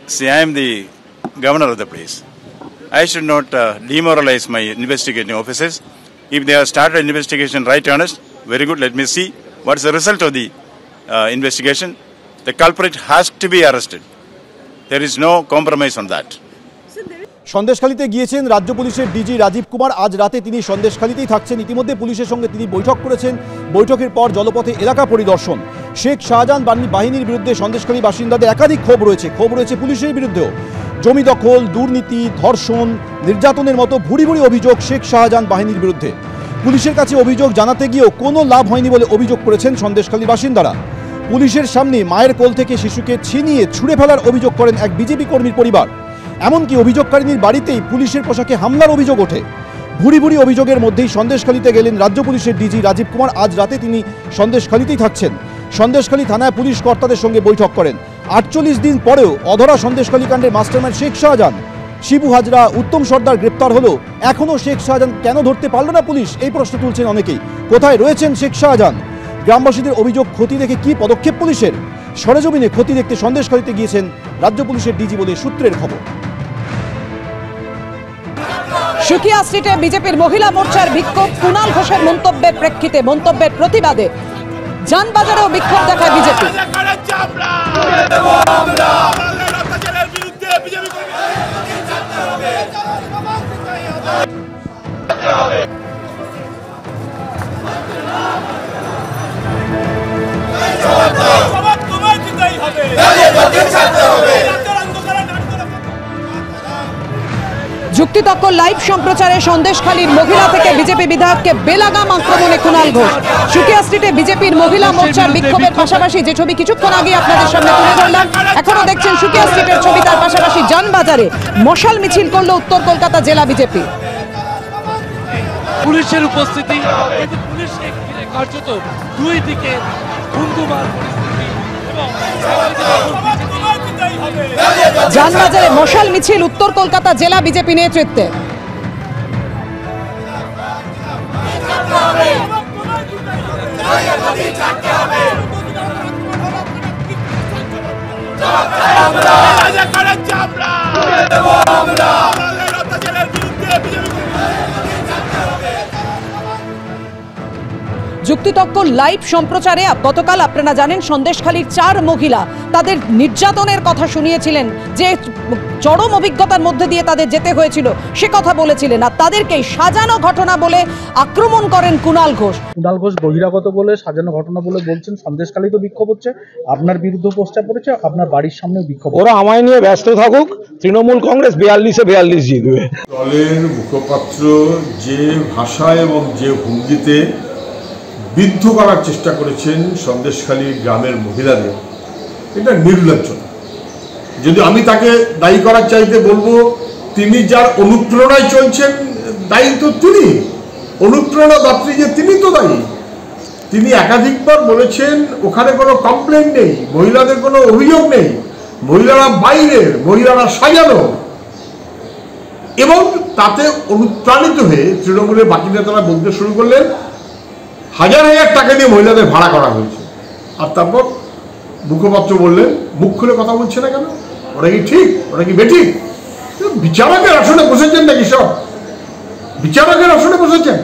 See, I am the governor of the place. I should not demoralize my investigating officers. If they have started investigation right honest, very good. Let me see what is the result of the investigation. The culprit has to be arrested. There is no compromise on that. সন্দেশখালীতে গিয়েছেন রাজ্য পুলিশের DG Rajib Kumar. আজ রাতে তিনি সন্দেশখালীতেই থাকছেন। ইতিমধ্যে পুলিশের সঙ্গে তিনি বৈঠক করেছেন। বৈঠকের পর জলপথে এলাকা পরিদর্শন। শেখ শাহজাহান বাহিনীর বিরুদ্ধে সন্দেশখালী বাসিন্দাদের একাধিক ক্ষোভ রয়েছে পুলিশের বিরুদ্ধেও। জমি দখল, দুর্নীতি, ধর্ষণ, নির্যাতনের মতো ভুরি ভুরি অভিযোগ শেখ শাহজাহান বাহিনীর বিরুদ্ধে। পুলিশের কাছে অভিযোগ জানাতে গিয়েও কোনো লাভ হয়নি বলে অভিযোগ করেছেন সন্দেশখালী বাসিন্দারা। পুলিশের সামনে মায়ের কোল থেকে শিশুকে ছিনিয়ে ছুঁড়ে ফেলার অভিযোগ করেন এক বিজেপি কর্মীর পরিবার। এমনকি অভিযোগকারিনীর বাড়িতেই পুলিশের পোশাকে হামলার অভিযোগ ওঠে। ভুরি ভুরি অভিযোগের মধ্যেই সন্দেশখালীতে গেলেন রাজ্য পুলিশের ডিজি রাজীব কুমার। আজ রাতে তিনি সন্দেশখালীতেই থাকছেন। সন্দেশখালী থানায় পুলিশ কর্তাদের সঙ্গে বৈঠক করেন। 48 দিন পরেও অধরা সন্দেশখালী কাণ্ডের মাস্টারমাইন্ড শেখ শাহজাহান। শিবু হাজরা, উত্তম সর্দার গ্রেপ্তার হলো, এখনও শেখ শাহজাহান কেন ধরতে পারল না পুলিশ? এই প্রশ্ন তুলছেন অনেকেই। কোথায় রয়েছেন শেখ শাহজাহান? গ্রামবাসীদের অভিযোগ খতিয়ে দেখে কি পদক্ষেপ পুলিশের? সরেজমিনে খতিয়ে দেখতে সন্দেশখালীতে গিয়েছেন রাজ্য পুলিশের ডিজি বলে সূত্রের খবর। সুকিয়া স্ট্রিটে বিজেপির মহিলা মোর্চার বিক্ষোভ কুণাল ঘোষের মন্তব্যের প্রেক্ষিতে, মন্তব্যের প্রতিবাদে যানবাজারেও বিক্ষোভ দেখায় বিজেপি। যুক্তিতক্ক লাইভ সম্প্রচারে সন্দেশখালীর মহিলা থেকে বিজেপি বিধায়ককে বেলাগাম আক্রমণে কুণাল ঘোষ। সুকিয়া স্ট্রিটে বিজেপির মহিলা মোর্চার বিক্ষোভের পাশাপাশি যে ছবি কিছুক্ষণ আগে আপনাদের সামনে তুলে ধরলাম, এখনো দেখছেন সুকিয়া স্ট্রিটের ছবি। তার পাশাপাশি যানবাজারে মশাল মিছিল করলো উত্তর কলকাতা জেলা বিজেপি। পুলিশের উপস্থিতি, পুলিশ কার্যত দুই দিকে ধুন্ধুমার পরিস্থিতি এবং যানবাজারে মশাল মিছিল উত্তর কলকাতা জেলা বিজেপি নেতৃত্বে। যুক্তিতক্ক লাইভ সম্প্রচারে গতকাল আপনারা জানেন সন্দেশখালীর 4 মহিলা তাদের নির্যাতনের কথা শুনিয়েছিলেন, যে চরম অভিজ্ঞতার মধ্যে দিয়ে তাদের যেতে হয়েছিল সে কথা বলেছিলেন, আর তাদেরকেই সাজানো ঘটনা বলে আক্রমণ করেন কুণাল ঘোষ। কুণাল ঘোষ বহিরাগত বলে, সাজানো ঘটনা বলে বলছেন। সন্দেশখালী তো বিক্ষোভ হচ্ছে, আপনার বিরুদ্ধে পোস্টার পড়েছে, আপনার বাড়ির সামনে বিক্ষোভ। ওরা আমায় নিয়ে ব্যস্ত থাকুক, তৃণমূল কংগ্রেস 42-এ 42 জিতবে। দলের মুখপাত্র যে ভাষা এবং যে ভঙ্গিতে বিদ্ধ করার চেষ্টা করেছেন সন্দেশখালী গ্রামের মহিলাদের, এটা নির্লজ্জ। যদি আমি তাকে দায়ী করার চাইতে বলবো, তিনি যার অনুপ্রেরণায় চলছেন দায়ী তো তিনি, অনুপ্রেরণা দাত্রী যে তিনি তো দায়ী। তিনি একাধিকবার বলেছেন ওখানে কোনো কমপ্লেন নেই, মহিলাদের কোনো অভিযোগ নেই, মহিলারা বাইরের, মহিলারা সাজানো। এবং তাতে অনুপ্রাণিত হয়ে তৃণমূলের বাকি নেতারা বলতে শুরু করলেন হাজার হাজার টাকা দিয়ে মহিলাদের ভাড়া করা হয়েছে। আর তারপর মুখপাত্র বললেন মুখ খুলে কথা বলছে না কেন, ওরা কি ঠিক, ওরা কি বেঠিক? বিচারকের আসনে বসেছেন নাকি? সব বিচারকের আসনে বসেছেন।